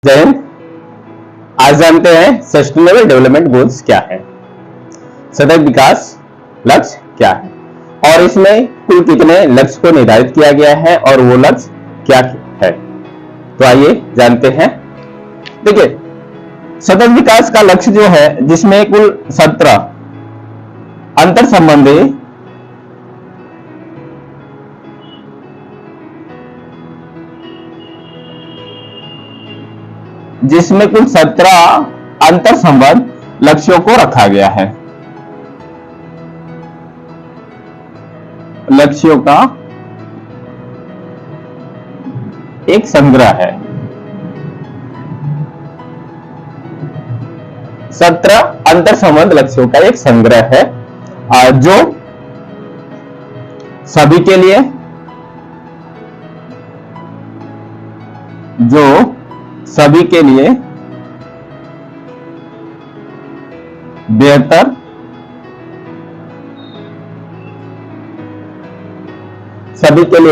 जय हिंद। आज जानते हैं सस्टेनेबल डेवलपमेंट गोल्स क्या है, सतत विकास लक्ष्य क्या है और इसमें कुल कितने लक्ष्य को निर्धारित किया गया है और वो लक्ष्य क्या है। तो आइए जानते हैं। देखिए, सतत विकास का लक्ष्य जो है जिसमें कुल 17 अंतर संबंधी जिसमें कुल 17 अंतर संबंध लक्ष्यों को रखा गया है। लक्ष्यों का एक संग्रह है। 17 अंतर संबंध लक्ष्यों का एक संग्रह है जो सभी के लिए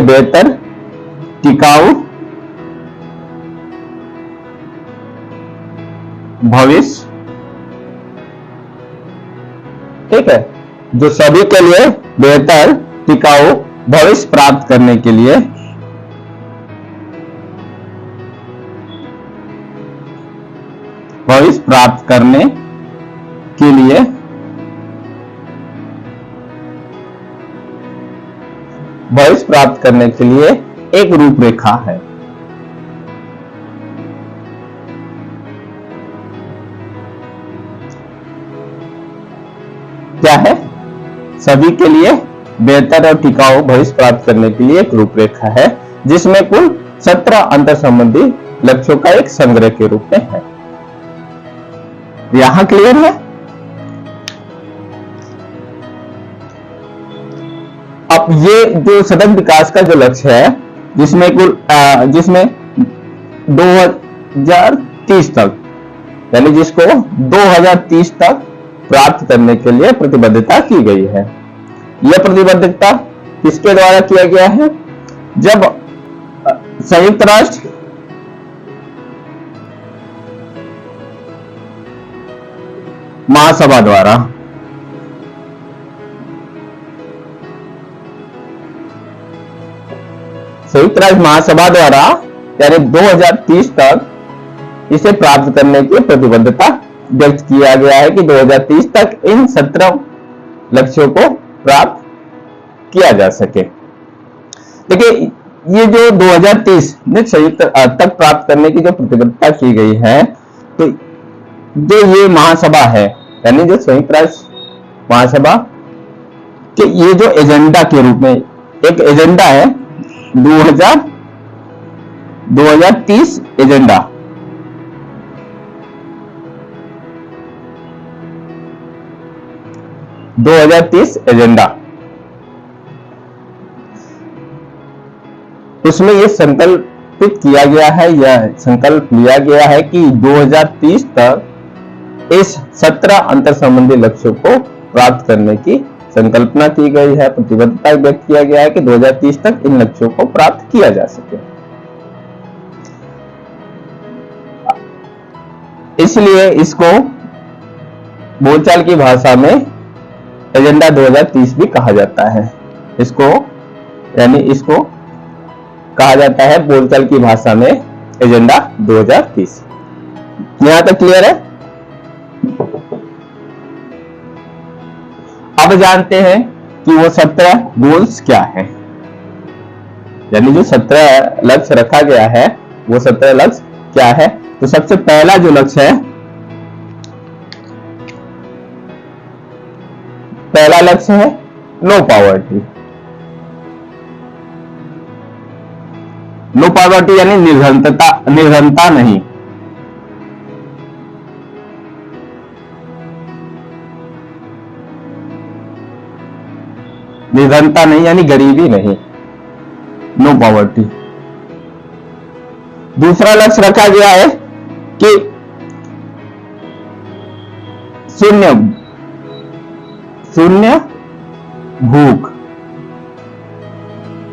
बेहतर टिकाऊ भविष्य, ठीक है, जो सभी के लिए बेहतर टिकाऊ भविष्य प्राप्त करने के लिए एक रूपरेखा है। क्या है? सभी के लिए बेहतर और टिकाऊ भविष्य प्राप्त करने के लिए एक रूपरेखा है जिसमें कुल 17 अंतर संबंधी लक्ष्यों का एक संग्रह के रूप में है। यहां क्लियर है? अब ये जो सतत विकास का जो लक्ष्य है जिसमें 2030 तक, यानी जिसको 2030 तक प्राप्त करने के लिए प्रतिबद्धता की गई है। यह प्रतिबद्धता किसके द्वारा किया गया है? जब संयुक्त राष्ट्र महासभा द्वारा यानी 2030 तक इसे प्राप्त करने की प्रतिबद्धता व्यक्त किया गया है कि 2030 तक इन 17 लक्ष्यों को प्राप्त किया जा सके। देखिए, ये जो 2030 संयुक्त तक प्राप्त करने की जो प्रतिबद्धता की गई है, तो जो ये महासभा है यानी जो संयुक्त राष्ट्र महासभा के ये जो एजेंडा के रूप में एक एजेंडा है 2030 एजेंडा, उसमें यह संकल्पित किया गया है या संकल्प लिया गया है कि 2030 तक इस 17 अंतर संबंधी लक्ष्यों को प्राप्त करने की संकल्पना की गई है, प्रतिबद्धता व्यक्त किया गया है कि 2030 तक इन लक्ष्यों को प्राप्त किया जा सके। इसलिए इसको बोलचाल की भाषा में एजेंडा 2030 भी कहा जाता है। इसको कहा जाता है बोलचाल की भाषा में एजेंडा 2030। यहां तक क्लियर है? अब जानते हैं कि वो 17 गोल्स क्या है, यानी जो 17 लक्ष्य रखा गया है वो 17 लक्ष्य क्या है। तो सबसे पहला जो लक्ष्य है, पहला लक्ष्य है नो पॉवर्टी। नो पॉवर्टी यानी निर्धनता नहीं। निर्धनता नहीं यानी गरीबी नहीं, नो पॉवर्टी। दूसरा लक्ष्य रखा गया है कि शून्य भूख,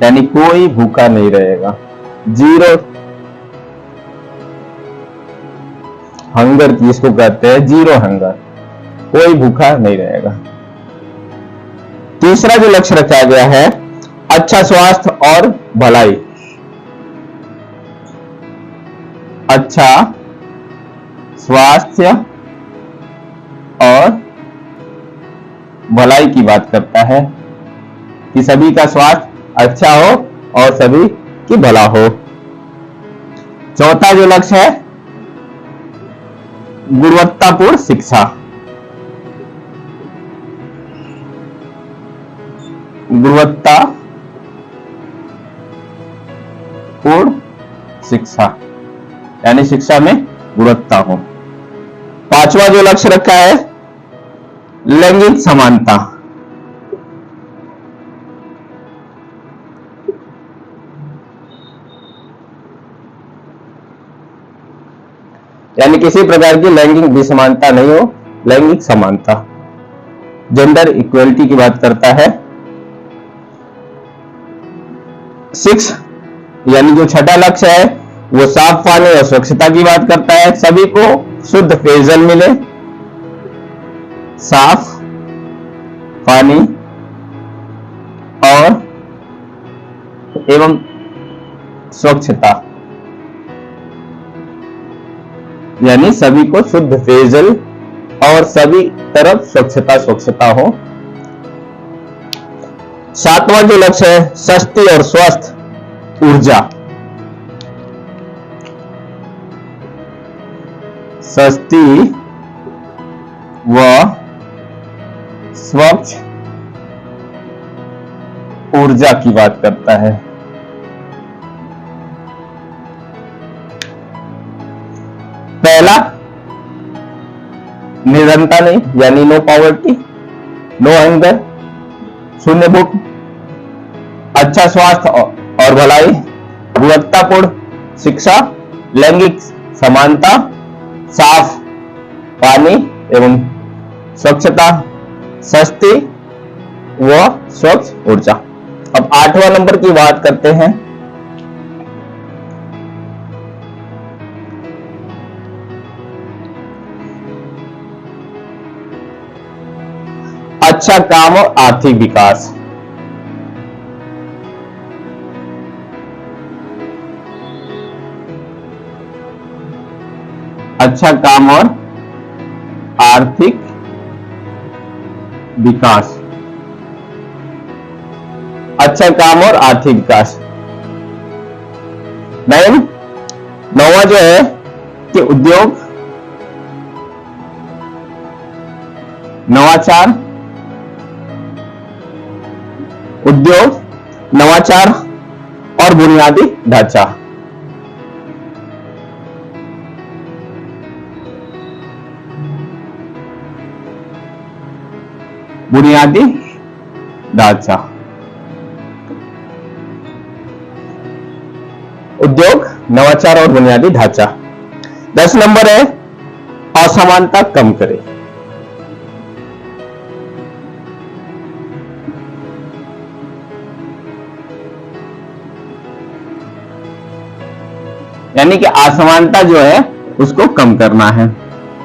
यानी कोई भूखा नहीं रहेगा, जीरो हंगर की इसको कहते हैं जीरो हंगर, कोई भूखा नहीं रहेगा। तीसरा जो लक्ष्य रखा गया है अच्छा स्वास्थ्य और भलाई। अच्छा स्वास्थ्य और भलाई की बात करता है कि सभी का स्वास्थ्य अच्छा हो और सभी की भला हो। चौथा जो लक्ष्य है गुणवत्तापूर्ण शिक्षा। गुणवत्तापूर्ण शिक्षा यानी शिक्षा में गुणवत्ता हो। पांचवा जो लक्ष्य रखा है लैंगिक समानता। यानी किसी प्रकार की लैंगिक विसमानता नहीं हो, लैंगिक समानता, जेंडर इक्वलिटी की बात करता है। 6 यानी जो छठा लक्ष्य है वो साफ पानी और स्वच्छता की बात करता है। सभी को शुद्ध पेयजल मिले, साफ पानी और एवं स्वच्छता, यानी सभी को शुद्ध पेयजल और सभी तरफ स्वच्छता हो। 7वां जो लक्ष्य है सस्ती और स्वस्थ ऊर्जा। सस्ती व स्वच्छ ऊर्जा की बात करता है। पहला निर्धनता नहीं, यानी नो पॉवर्टी, नो हंगर, शून्य भूख, अच्छा स्वास्थ्य और भलाई, गुणवत्तापूर्ण शिक्षा, लैंगिक समानता, साफ पानी एवं स्वच्छता, सस्ती व स्वच्छ ऊर्जा। अब 8वां नंबर की बात करते हैं। अच्छा काम और आर्थिक विकास। अच्छा काम और आर्थिक विकास। अच्छा काम और आर्थिक विकास। 9वां जो है कि उद्योग, नवाचार, उद्योग, नवाचार और बुनियादी ढांचा। बुनियादी ढांचा, उद्योग, नवाचार और बुनियादी ढांचा। 10 नंबर है असमानता कम करे। यानी कि असमानता जो है उसको कम करना है,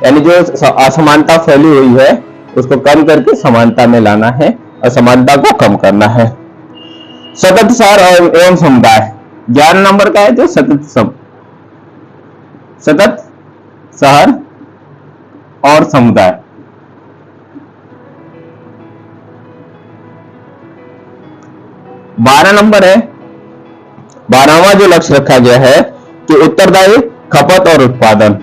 यानी जो असमानता फैली हुई है उसको कम करके समानता में लाना है, असमानता को कम करना है। सतत शहर एवं समुदाय 11 नंबर का है जो सतत शहर और समुदाय। 12 नंबर है, 12वां जो लक्ष्य रखा गया है कि उत्तरदायी खपत और उत्पादन।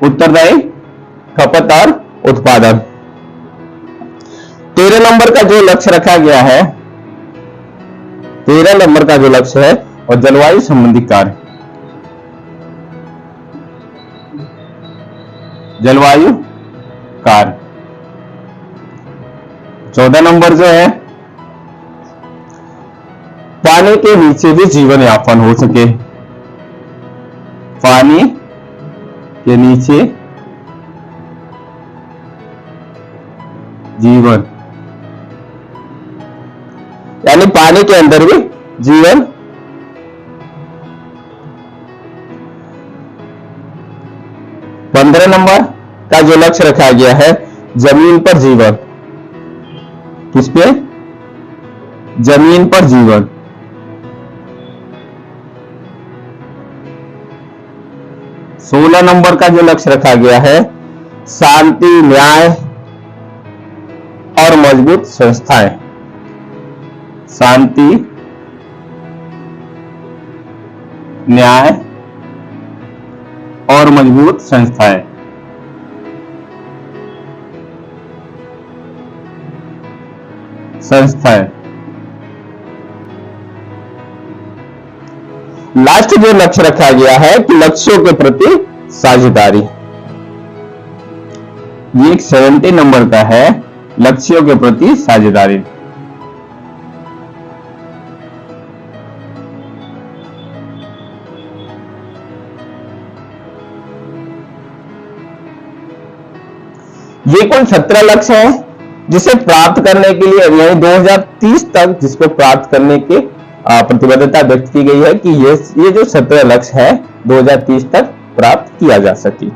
उत्तरदायी खपत और उत्पादन। 13 नंबर का जो लक्ष्य रखा गया है, 13 नंबर का जो लक्ष्य है और जलवायु संबंधी कार्य। जलवायु कार्य। 14 नंबर जो है पानी के नीचे भी जीवन यापन हो सके। पानी के नीचे जीवन, यानी पानी के अंदर भी जीवन। 15 नंबर का जो लक्ष्य रखा गया है, जमीन पर जीवन। किस पे? जमीन पर जीवन। 16 नंबर का जो लक्ष्य रखा गया है, शांति, न्याय और मजबूत संस्थाएं। शांति, न्याय और मजबूत संस्थाएं। लास्ट जो लक्ष्य रखा गया है कि लक्ष्यों के प्रति साझेदारी, ये 70 नंबर का है, लक्ष्यों के प्रति साझेदारी। ये कुल 17 लक्ष्य है जिसे प्राप्त करने के लिए यानी 2030 तक जिसको प्राप्त करने के प्रतिबद्धता व्यक्त की गई है कि ये जो 17 लक्ष्य है 2030 तक प्राप्त किया जा सके।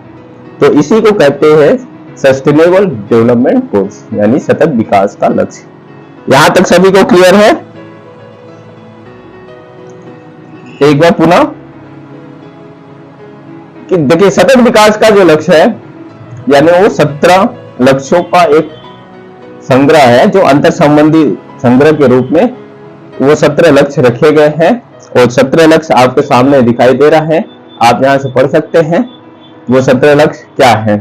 तो इसी को कहते हैं सस्टेनेबल डेवलपमेंट गोल्स, यानी सतत विकास का लक्ष्य। यहां तक सभी को क्लियर है? एक बार पुनः कि देखिए, सतत विकास का जो लक्ष्य है यानी वो 17 लक्ष्यों का एक संग्रह है, जो अंतर संबंधी संग्रह के रूप में वो 17 लक्ष्य रखे गए हैं। और 17 लक्ष्य आपके सामने दिखाई दे रहा है, आप यहां से पढ़ सकते हैं वो 17 लक्ष्य क्या है।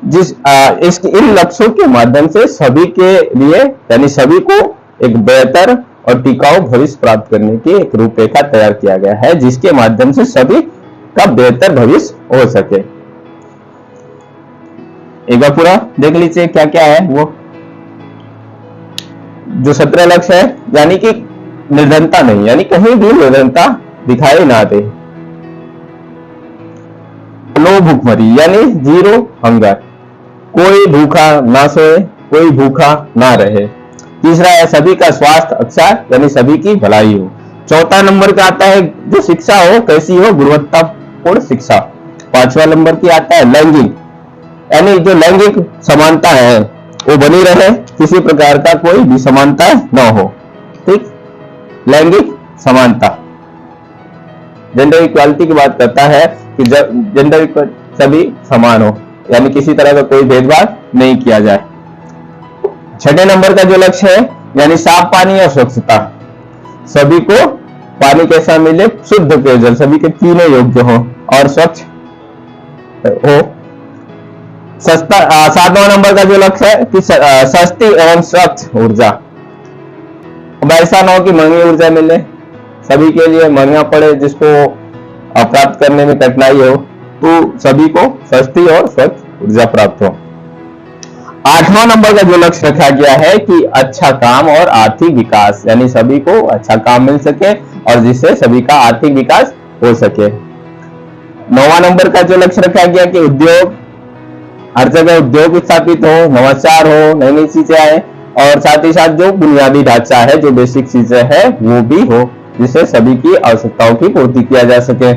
इन लक्ष्यों के माध्यम से सभी के लिए यानी सभी को एक बेहतर और टिकाऊ भविष्य प्राप्त करने की एक रूपरेखा तैयार किया गया है, जिसके माध्यम से सभी का बेहतर भविष्य हो सके। एक बार पूरा देख लीजिए क्या क्या है वो जो 17 लक्ष्य है, यानी कि निर्धनता नहीं, यानी कहीं भी निर्धनता दिखाई ना दे। नो भूखमरी यानी जीरो हंगर, कोई भूखा ना सोए, कोई भूखा ना रहे। तीसरा है सभी का स्वास्थ्य अच्छा यानी सभी की भलाई हो। चौथा नंबर का आता है जो शिक्षा हो कैसी हो, गुणवत्तापूर्ण शिक्षा। 5वां नंबर की आता है लैंगिक, यानी जो लैंगिक समानता है वो बनी रहे, किसी प्रकार का कोई भी समानता न हो। ठीक, लैंगिक समानता, जेंडर इक्वालिटी की बात करता है कि जेंडर सभी समान हो, यानी किसी तरह का कोई भेदभाव नहीं किया जाए। 6ठे नंबर का जो लक्ष्य है यानी साफ पानी और स्वच्छता, सभी को पानी कैसा मिले, शुद्ध पेयजल सभी के पीने योग्य हो और स्वच्छ हो। 7वां नंबर का जो लक्ष्य है कि सस्ती एवं स्वच्छ ऊर्जा, अब ऐसा ना हो कि महंगी ऊर्जा मिले, सभी के लिए महंगा पड़े, जिसको प्राप्त करने में कठिनाई हो, तो सभी को सस्ती और स्वच्छ ऊर्जा प्राप्त हो। 8वां नंबर का जो लक्ष्य रखा गया है कि अच्छा काम और आर्थिक विकास, यानी सभी को अच्छा काम मिल सके और जिससे सभी का आर्थिक विकास हो सके। 9वां नंबर का जो लक्ष्य रखा गया कि उद्योग, हर जगह उद्योग स्थापित हो, नवाचार हो, नई नई चीजें आए और साथ ही साथ जो बुनियादी ढांचा है, जो बेसिक चीजें हैं वो भी हो, जिससे सभी की आवश्यकताओं की पूर्ति किया जा सके।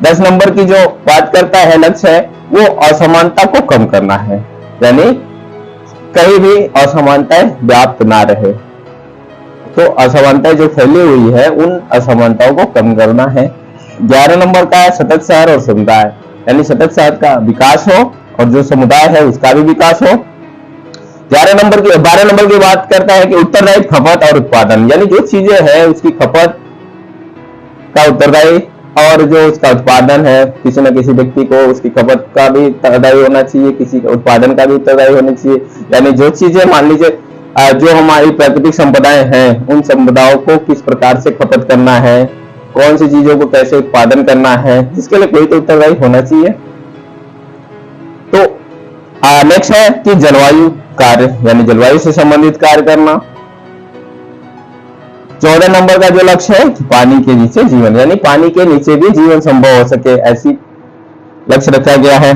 10 नंबर की जो बात करता है लक्ष्य है वो असमानता को कम करना है, यानी कहीं भी असमानताएं व्याप्त ना रहे। तो असमानताएं जो फैली हुई है उन असमानताओं को कम करना है। 11 नंबर का है सतत शहर और समुदाय, यानी सतत शहर का विकास हो और जो समुदाय है उसका भी विकास हो। 12 नंबर की बात करता है कि उत्तरदायी खपत और उत्पादन, यानी जो चीजें हैं उसकी खपत का उत्तरदायी और जो उसका उत्पादन है, किसी न किसी व्यक्ति को उसकी खपत का भी उत्तरदायी होना चाहिए, किसी का उत्पादन का भी उत्तरदायी होना चाहिए। यानी जो चीजें मान लीजिए जो हमारी प्राकृतिक संपदाएं हैं उन संपदाओं को किस प्रकार से खपत करना है, कौन सी चीजों को कैसे उत्पादन करना है, जिसके लिए कोई तो उत्तरदायी होना चाहिए। तो नेक्स्ट है कि जलवायु कार्य, यानी जलवायु से संबंधित कार्य करना। 14 नंबर का जो लक्ष्य है कि पानी के नीचे जीवन, यानी पानी के नीचे भी जीवन संभव हो सके, ऐसी लक्ष्य रखा गया है।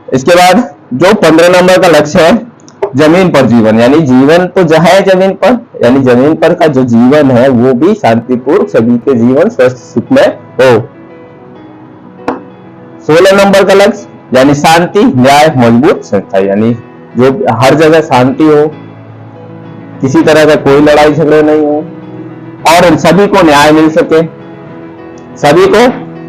इसके बाद जो 15 नंबर का लक्ष्य है, जमीन पर जीवन, यानी जीवन तो है जमीन पर, यानी जमीन पर का जो जीवन है वो भी शांतिपूर्ण, सभी के जीवन स्वस्थ सुखमय हो। 16 नंबर का लक्ष्य यानी शांति, न्याय, मजबूत संस्था, यानी जो हर जगह शांति हो, किसी तरह का कोई लड़ाई झगड़े नहीं हो, और सभी को न्याय मिल सके, सभी को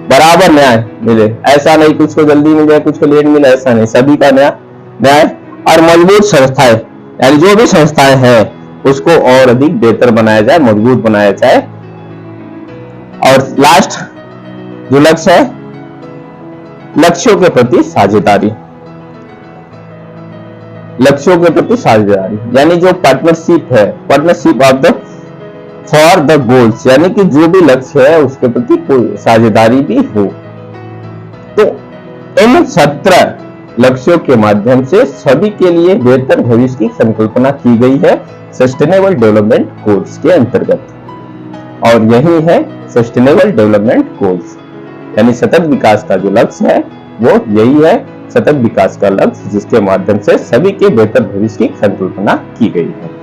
बराबर न्याय मिले। ऐसा नहीं कुछ को जल्दी मिल जाए, कुछ को लेट मिले, ऐसा नहीं, सभी का न्याय। और मजबूत संस्थाएं, यानी जो भी संस्थाएं हैं उसको और अधिक बेहतर बनाया जाए, मजबूत बनाया जाए। और लास्ट जो लक्ष्य है, लक्ष्यों के प्रति साझेदारी, लक्ष्यों के प्रति साझेदारी, यानी जो पार्टनरशिप है, partnership of the for the goals, यानी कि जो भी लक्ष्य है उसके प्रति कोई साझेदारी भी हो। तो इन 17 लक्ष्यों के माध्यम से सभी के लिए बेहतर भविष्य की संकल्पना की गई है सस्टेनेबल डेवलपमेंट गोल्स के अंतर्गत। और यही है सस्टेनेबल डेवलपमेंट गोल्स, यानी सतत विकास का जो लक्ष्य है वो यही है, सतत विकास का लक्ष्य जिसके माध्यम से सभी के बेहतर भविष्य की संकल्पना की गई है।